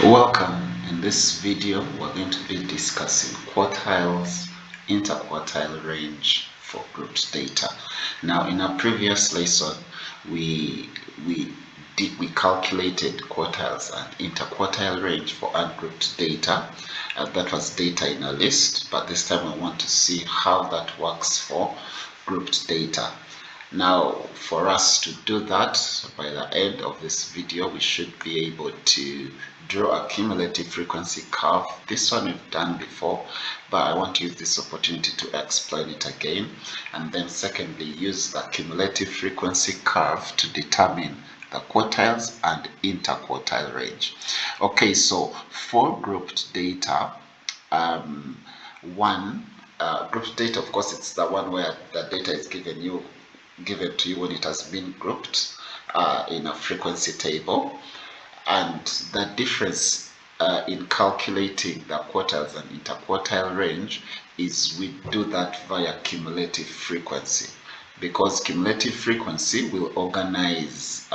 Welcome. In this video, we're going to be discussing quartiles, interquartile range for grouped data. Now, in our previous lesson, we calculated quartiles and interquartile range for ungrouped data. That was data in a list, but this time I want to see how that works for grouped data. Now, for us to do that, by the end of this video, we should be able to draw a cumulative frequency curve. This one we've done before, but I want to use this opportunity to explain it again. And then secondly, use the cumulative frequency curve to determine the quartiles and interquartile range. Okay, so for grouped data, grouped data, of course, it's the one where the data is given to you when it has been grouped in a frequency table, and the difference in calculating the quartiles and interquartile range is we do that via cumulative frequency, because cumulative frequency will organize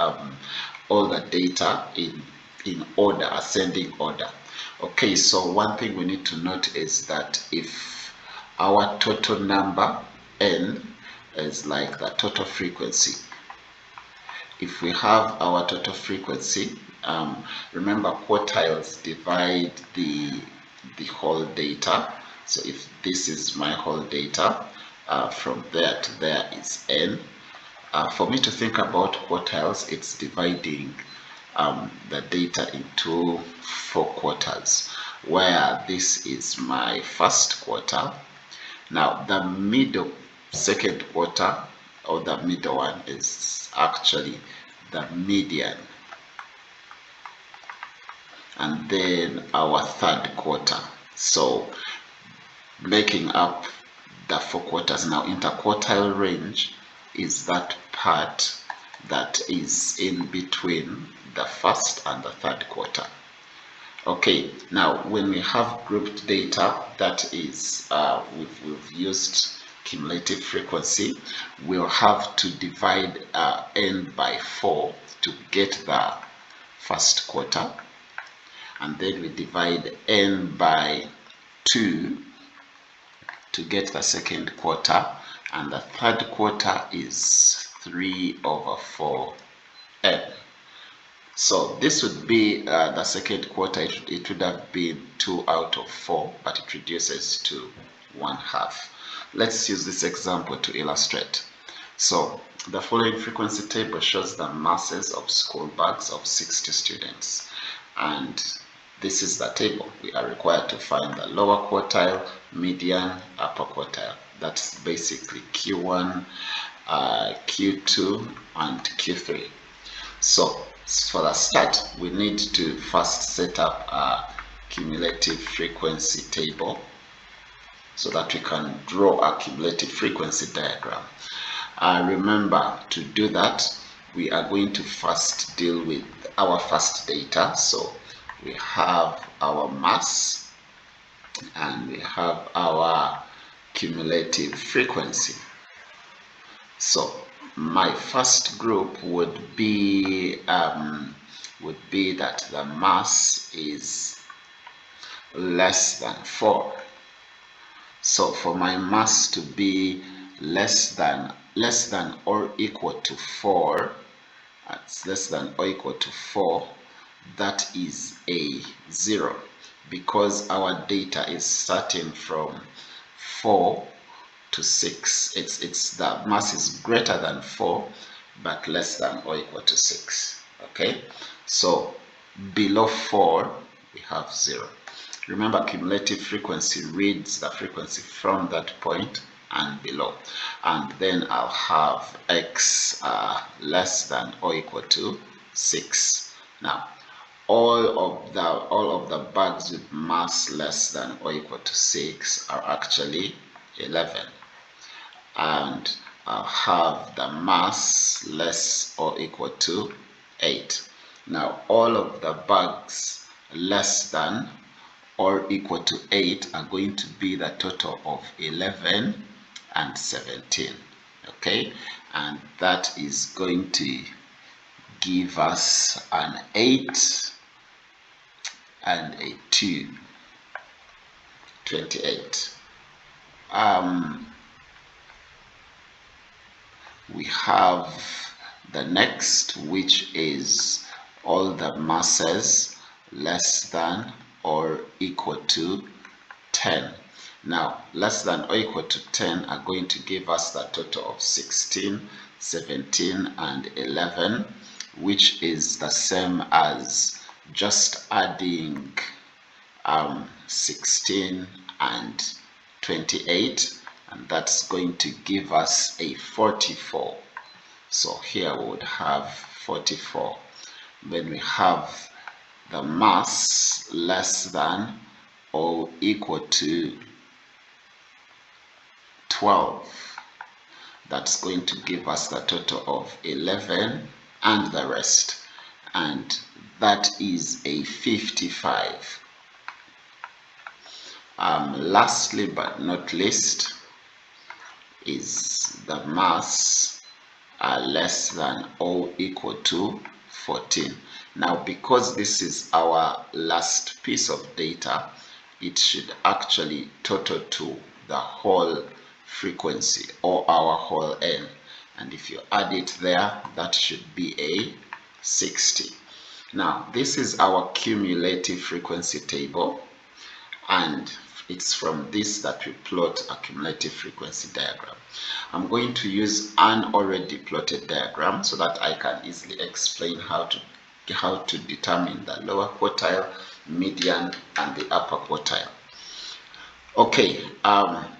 all the data in order, ascending order. Okay, so one thing we need to note is that if our total number n is like the total frequency, if we have our total frequency, remember quartiles divide the whole data. So if this is my whole data, from there to there is n. For me to think about quartiles, it's dividing the data into 4 quarters, where this is my first quarter. Now the middle second quarter, or the middle one, is actually the median, and then our third quarter, so making up the 4 quarters. Now interquartile range is that part that is in between the first and the third quarter. Okay, now when we have grouped data, that is we've used cumulative frequency, we'll have to divide n by 4 to get the first quarter, and then we divide n by 2 to get the second quarter, and the third quarter is 3/4n. So this would be the second quarter. It would have been 2/4, but it reduces to 1/2. Let's use this example to illustrate. So the following frequency table shows the masses of school bags of 60 students, and this is the table. We are required to find the lower quartile, median, upper quartile. That's basically Q1, Q2, and Q3. So for the start, we need to first set up a cumulative frequency table so that we can draw a cumulative frequency diagram. Remember, to do that, we are going to first deal with our first data. So we have our mass and we have our cumulative frequency. So my first group would be that the mass is less than 4. So for my mass to be less than or equal to 4, that's less than or equal to 4, that is a 0, because our data is starting from 4 to 6. It's the mass is greater than 4 but less than or equal to 6. Okay, so below 4 we have 0. Remember, cumulative frequency reads the frequency from that point and below, and then I'll have x less than or equal to 6. Now all of the bags with mass less than or equal to 6 are actually 11, and I'll have the mass less or equal to 8. Now all of the bags less than or equal to 8 are going to be the total of 11 and 17. Okay, and that is going to give us an 8 and a 2, 28. We have the next, which is all the masses less than or equal to 10. Now, less than or equal to 10 are going to give us the total of 16, 17, and 11, which is the same as just adding 16 and 28, and that's going to give us a 44. So here we would have 44. Then we have the mass less than or equal to 12. That's going to give us the total of 11 and the rest, and that is a 55. Lastly but not least is the mass less than or equal to 14. Now, because this is our last piece of data, it should actually total to the whole frequency or our whole n, and if you add it there, that should be a 60. Now, this is our cumulative frequency table, and it's from this that we plot a cumulative frequency diagram. I'm going to use an already plotted diagram so that I can easily explain how to determine the lower quartile, median, and the upper quartile. Okay,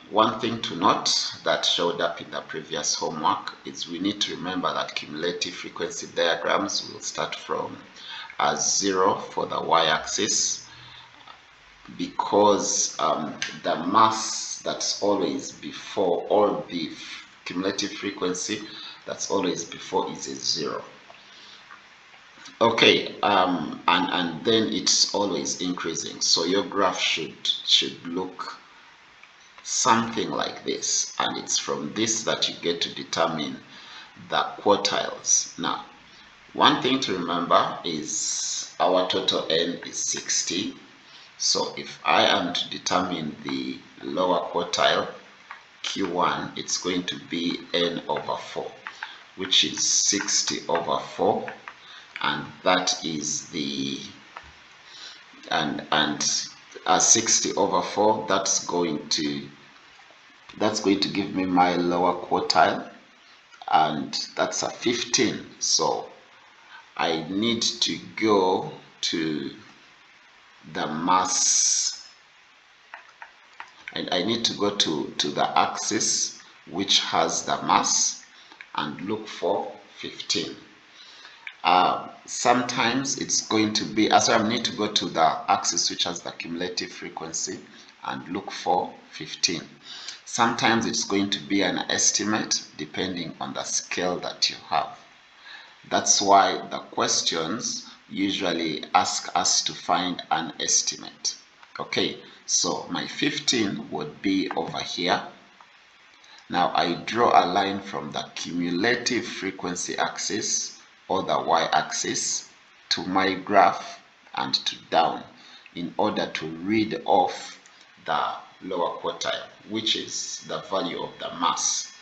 one thing to note that showed up in the previous homework is we need to remember that cumulative frequency diagrams will start from 0 for the y-axis, because the mass that's always before, or the cumulative frequency that's always before, is a 0. Okay, and then it's always increasing, so your graph should look something like this, and it's from this that you get to determine the quartiles. Now, one thing to remember is our total n is 60. So if I am to determine the lower quartile, Q1, it's going to be n over 4, which is 60 over 4, and that is the, and 60 over 4, that's going to give me my lower quartile, and that's a 15. So I need to go to the mass, and I need to go to the axis which has the mass and look for 15. Sometimes it's going to be, so I need to go to the axis which has the cumulative frequency and look for 15. Sometimes it's going to be an estimate depending on the scale that you have. That's why the questions usually ask us to find an estimate. Okay, so my 15 would be over here. Now I draw a line from the cumulative frequency axis, or the y-axis, to my graph and to down, in order to read off the lower quartile, which is the value of the mass.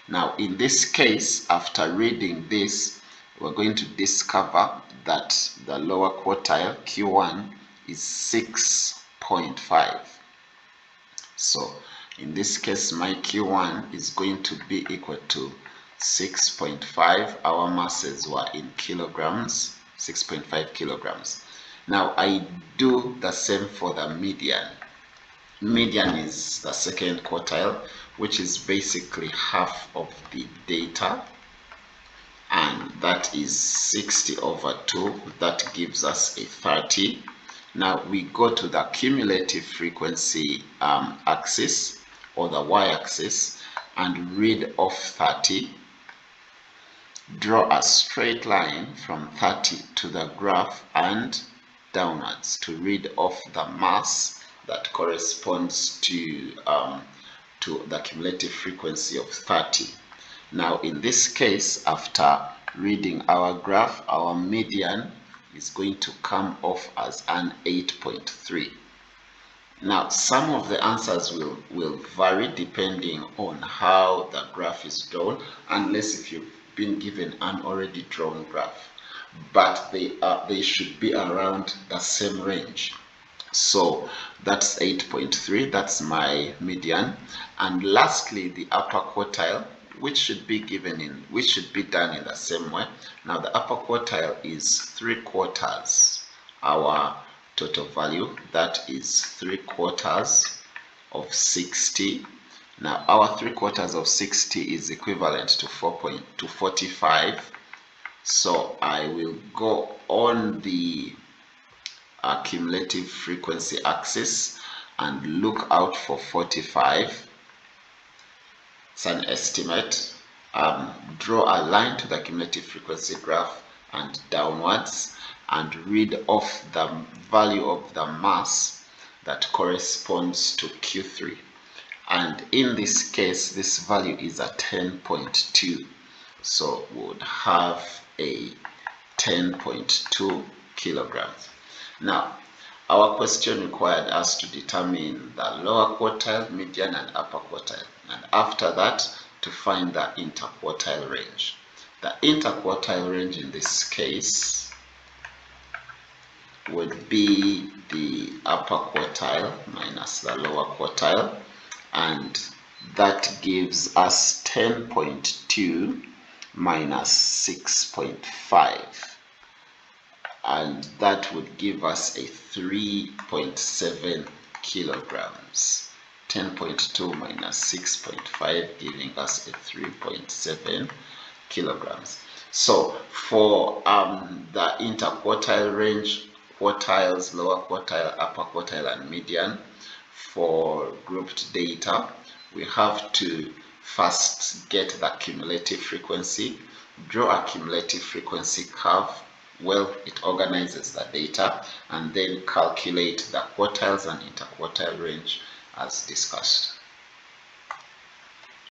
Now in this case, after reading this, we're going to discover that the lower quartile, Q1, is 6.5. So in this case, my Q1 is going to be equal to 6.5. Our masses were in kilograms, 6.5 kilograms. Now I do the same for the median. Median is the second quartile, which is basically half of the data, and that is 60 over 2. That gives us a 30. Now we go to the cumulative frequency axis, or the y-axis, and read off 30. Draw a straight line from 30 to the graph and downwards to read off the mass that corresponds to the cumulative frequency of 30. Now in this case, after reading our graph, our median is going to come off as an 8.3. Now, some of the answers will vary depending on how the graph is drawn, unless if you've been given an already drawn graph. But they should be around the same range. So that's 8.3, that's my median. And lastly, the upper quartile, which should be done in the same way. Now the upper quartile is 3/4 our total value, that is 3/4 of 60. Now our 3/4 of 60 is equivalent to 45. So I will go on the cumulative frequency axis and look out for 45. It's an estimate. Draw a line to the cumulative frequency graph and downwards, and read off the value of the mass that corresponds to Q3. And in this case, this value is a 10.2. So we would have a 10.2 kilograms. Now, our question required us to determine the lower quartile, median, and upper quartile, and after that to find the interquartile range. The interquartile range in this case would be the upper quartile minus the lower quartile, and that gives us 10.2 minus 6.5. and that would give us a 3.7 kilograms. 10.2 minus 6.5 giving us a 3.7 kilograms. So for the interquartile range, quartiles, lower quartile, upper quartile, and median, for grouped data, we have to first get the cumulative frequency, draw a cumulative frequency curve. Well, it organizes the data, and then calculate the quartiles and interquartile range as discussed.